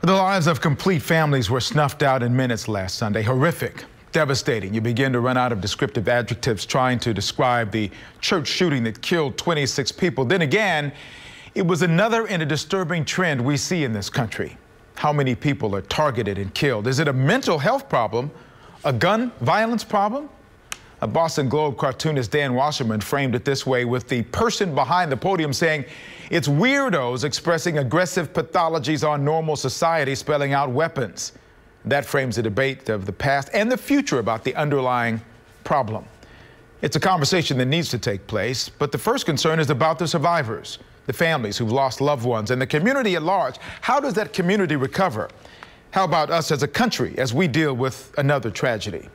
The lives of complete families were snuffed out in minutes last Sunday. Horrific, devastating. You begin to run out of descriptive adjectives trying to describe the church shooting that killed 26 people. Then again, it was another in a disturbing trend we see in this country. How many people are targeted and killed? Is it a mental health problem? A gun violence problem? A Boston Globe cartoonist Dan Wasserman framed it this way, with the person behind the podium saying it's weirdos expressing aggressive pathologies on normal society, spelling out weapons. That frames the debate of the past and the future about the underlying problem. It's a conversation that needs to take place, but the first concern is about the survivors, the families who've lost loved ones, and the community at large. How does that community recover? How about us as a country as we deal with another tragedy?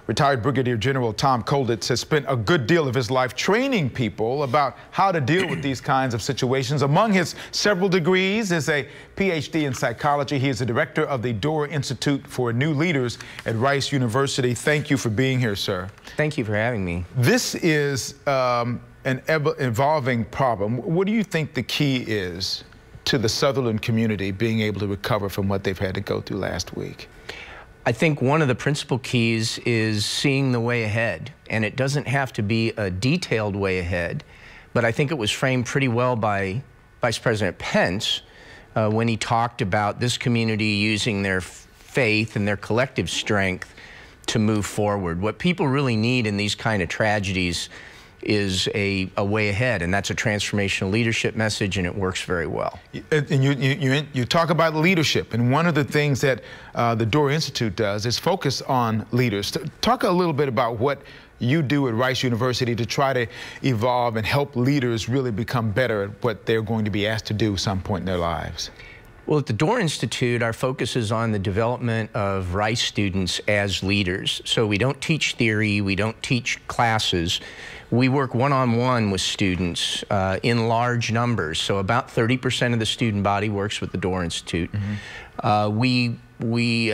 Retired Brigadier General Tom Kolditz has spent a good deal of his life training people about how to deal with these kinds of situations. Among his several degrees is a PhD in psychology. He is the director of the Doerr Institute for New Leaders at Rice University. Thank you for being here, sir. Thank you for having me. This is an evolving problem. What do you think the key is to the Sutherland community being able to recover from what they've had to go through last week? I think one of the principal keys is seeing the way ahead, and it doesn't have to be a detailed way ahead, but I think it was framed pretty well by Vice President Pence when he talked about this community using their faith and their collective strength to move forward. What people really need in these kind of tragedies is a way ahead, and that's a transformational leadership message, and it works very well. And you talk about leadership, and one of the things that the Doerr Institute does is focus on leaders. Talk a little bit about what you do at Rice University to try to evolve and help leaders really become better at what they're going to be asked to do at some point in their lives. Well, at the Doerr Institute, our focus is on the development of Rice students as leaders. So we don't teach theory, we don't teach classes. We work one-on-one with students in large numbers. So about 30% of the student body works with the Doerr Institute. Mm-hmm. We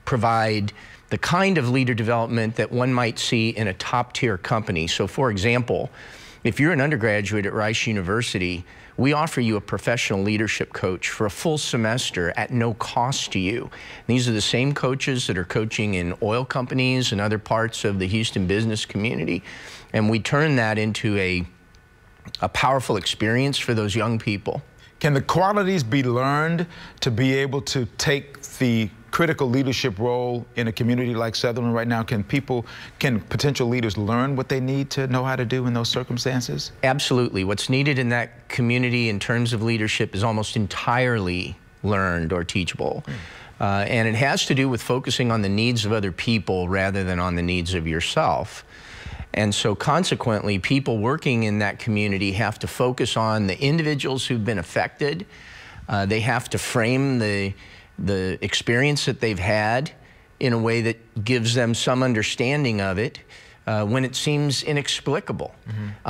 provide the kind of leader development that one might see in a top-tier company. So for example, if you're an undergraduate at Rice University, we offer you a professional leadership coach for a full semester at no cost to you. These are the same coaches that are coaching in oil companies and other parts of the Houston business community. And we turn that into a powerful experience for those young people. Can the qualities be learned to be able to take the critical leadership role in a community like Sutherland right now? Can potential leaders learn what they need to know how to do in those circumstances? Absolutely. What's needed in that community in terms of leadership is almost entirely learned or teachable. And it has to do with focusing on the needs of other people rather than on the needs of yourself. And so consequently, people working in that community have to focus on the individuals who've been affected. They have to frame the experience that they've had in a way that gives them some understanding of it when it seems inexplicable,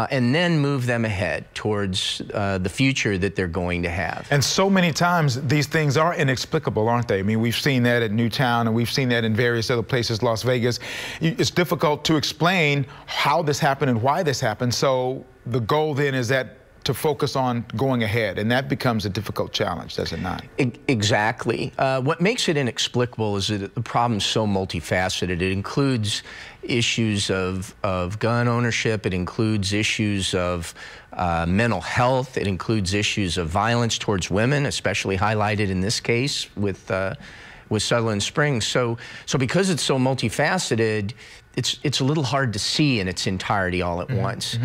and then move them ahead towards the future that they're going to have. And so many times these things are inexplicable, aren't they? I mean, we've seen that at Newtown, and we've seen that in various other places, Las Vegas. It's difficult to explain how this happened and why this happened. So the goal then is that to focus on going ahead, and that becomes a difficult challenge, does it not? Exactly. What makes it inexplicable is that the problem's so multifaceted. It includes issues of gun ownership, it includes issues of mental health, it includes issues of violence towards women, especially highlighted in this case with Sutherland Springs. So because it's so multifaceted, it's a little hard to see in its entirety all at once.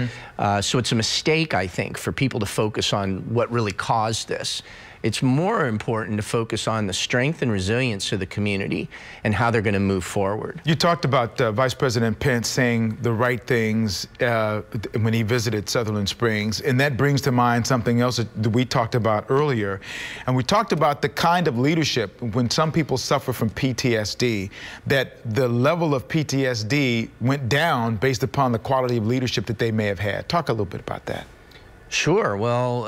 So it's a mistake, I think, for people to focus on what really caused this. It's more important to focus on the strength and resilience of the community and how they're going to move forward. You talked about Vice President Pence saying the right things when he visited Sutherland Springs, and that brings to mind something else that we talked about earlier. And we talked about the kind of leadership when some people suffer from PTSD, that the level of PTSD went down based upon the quality of leadership that they may have had. Talk a little bit about that. Sure. Well,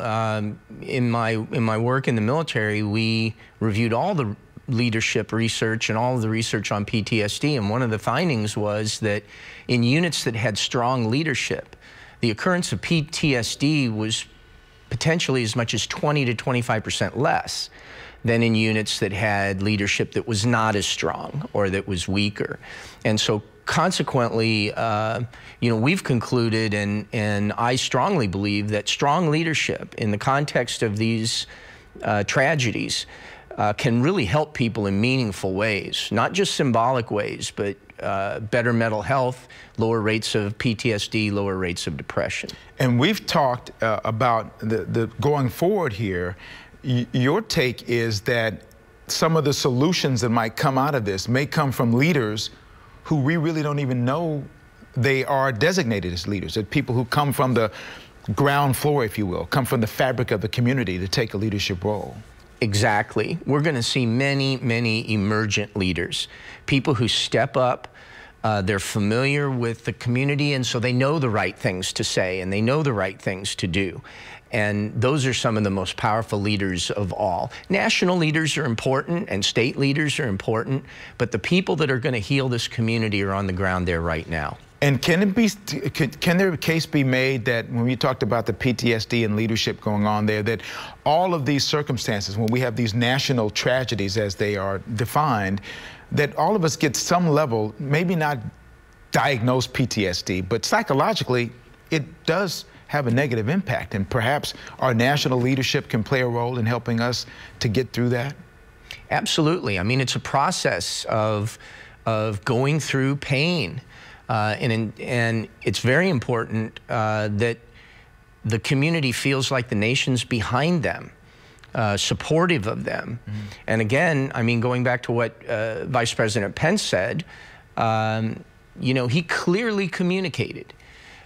in my work in the military, we reviewed all the leadership research and all of the research on PTSD, and one of the findings was that in units that had strong leadership, the occurrence of PTSD was potentially as much as 20 to 25% less. than in units that had leadership that was not as strong or that was weaker. And so consequently, you know, we've concluded, and I strongly believe that strong leadership in the context of these tragedies can really help people in meaningful ways, not just symbolic ways, but better mental health, lower rates of PTSD, lower rates of depression. And we've talked about the going forward here. Your take is that some of the solutions that might come out of this may come from leaders who we really don't even know they are designated as leaders, that people who come from the ground floor, if you will, come from the fabric of the community to take a leadership role. Exactly. We're going to see many, many emergent leaders, people who step up. They're familiar with the community, and so they know the right things to say, and they know the right things to do. And those are some of the most powerful leaders of all. National leaders are important, and state leaders are important, but the people that are going to heal this community are on the ground there right now. And can there a case be made that when we talked about the PTSD and leadership going on there, that all of these circumstances, when we have these national tragedies as they are defined, that all of us get some level, maybe not diagnosed PTSD, but psychologically it does have a negative impact, and perhaps our national leadership can play a role in helping us to get through that? Absolutely. I mean, it's a process of going through pain. And it's very important that the community feels like the nation's behind them, supportive of them. Mm-hmm. And again, I mean, going back to what Vice President Pence said, you know, he clearly communicated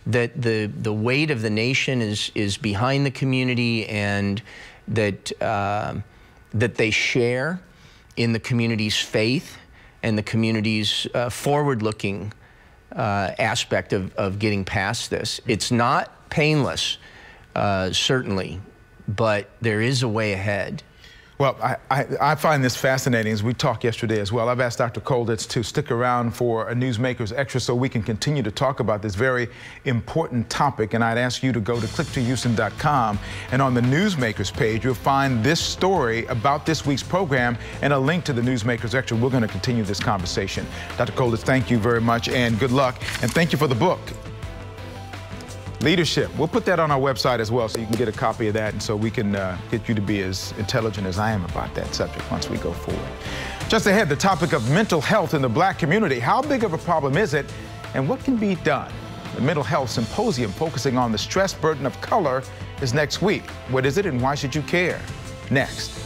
that the weight of the nation is behind the community, and that that they share in the community's faith and the community's forward-looking aspect of getting past this. It's not painless, certainly, but there is a way ahead. Well, I find this fascinating, as we talked yesterday as well. I've asked Dr. Kolditz to stick around for a Newsmakers Extra so we can continue to talk about this very important topic. And I'd ask you to go to click2houston.com, and on the Newsmakers page, you'll find this story about this week's program and a link to the Newsmakers Extra. We're going to continue this conversation. Dr. Kolditz, thank you very much and good luck. And thank you for the book, Leadership. We'll put that on our website as well, so you can get a copy of that, and so we can get you to be as intelligent as I am about that subject once we go forward. Just ahead, the topic of mental health in the Black community. How big of a problem is it, and what can be done? The Mental Health Symposium focusing on the stress burden of color is next week. What is it, and why should you care? Next.